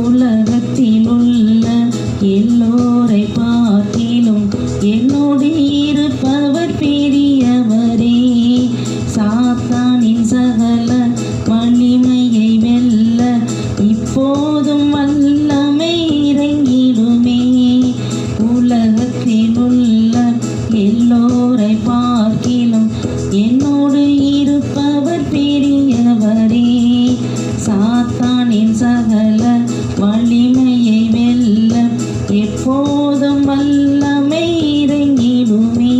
உலகத்தில் உள்ள எல்லோரை பார்க்கிலும் என்னோடு இருப்பவர் பெரியவரே. சாத்தானின் சகல வலிமையை வெல்ல இப்போதும் வல்லமை இறங்கிடுமே. உலகத்தில் உள்ள எல்லோரை பார்க்கிலும் என்னோடு இருப்பவர் பெரியவரே. சாத்தானின் சகல வலிமையை வெல்ல எப்போதும் வல்லமை இறங்கிடுமே.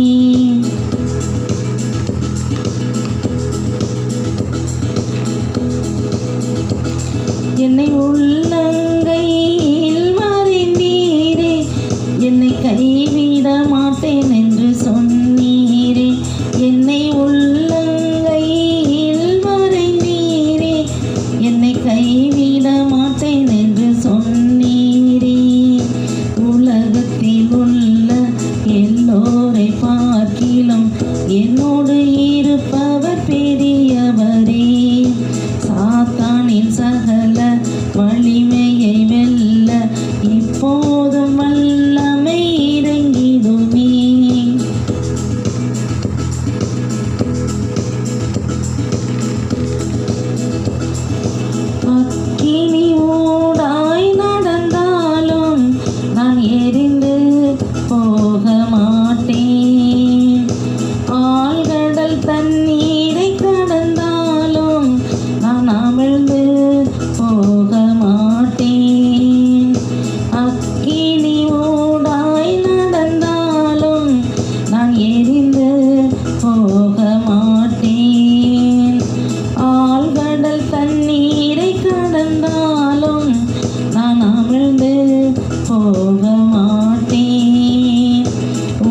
என்னை உள்ளங்கையில் மறைந்தீரே, என்னை கைவிட மாட்டேன் என்று சொன்னீரே. என்னை உள்ளங்கையில் மறைந்தீரே, என்னை கைவிட மாட்டேன் என்று சொன்னீரே. உலகத்தில் உள்ள எல்லோரை பார்க்கிலும் என்னோடு இருப்பவர் பெரியவரே. சாத்தானின் சகல வலிமையை வெல்ல இப்போதும் வல்லமை இறங்கிடுமே. அக்கினி ஊடாய் நடந்தாலும் நான் எரிந்து போக மாட்டேன். ஆழ்கடல் தண்ணீரை கடந்தாலும் நான் அமிழ்ந்து போக மாட்டேன். அக்கினி ஊடாய் நடந்தாலும் நான் எரிந்து போக மாட்டேன். ஆழ்கடல் தண்ணீரை கடந்தாலும் நான் அமிழ்ந்து போக மாட்டேன்.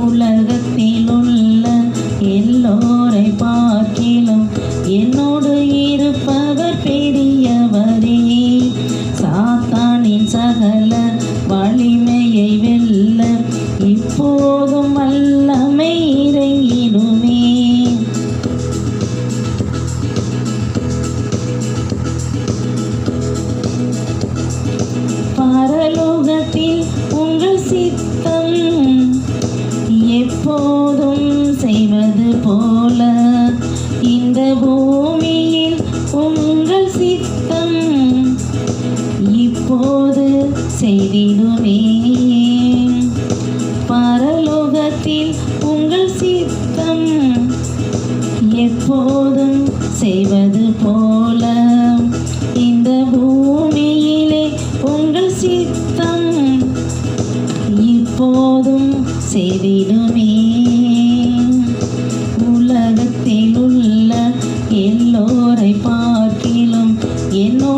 உலகத்தில் உள்ள எல்லோரை பார்க்கிலும் என்னோடு இருப்பவர் பெரியவரே. சாத்தானின் சகல வலிமையை வெல்ல இப்போதும் வல்லமை இறங்கிடுமே. பரலோகத்தில் உங்கள் சித்தம் எப்போதும் செய்வது போல இந்த பூமியில் உங்கள் சித்தம் இப்போது செய்திடுமே. பரலோகத்தில் உங்கள் சித்தம் எப்போதும் செய்வது போல இந்த பூமியிலே உங்கள் சித்தம் இப்போதும் செய்திடுமே. உலகத்தில் உள்ள எல்லோரை பார்க்கிலும் என்னோடு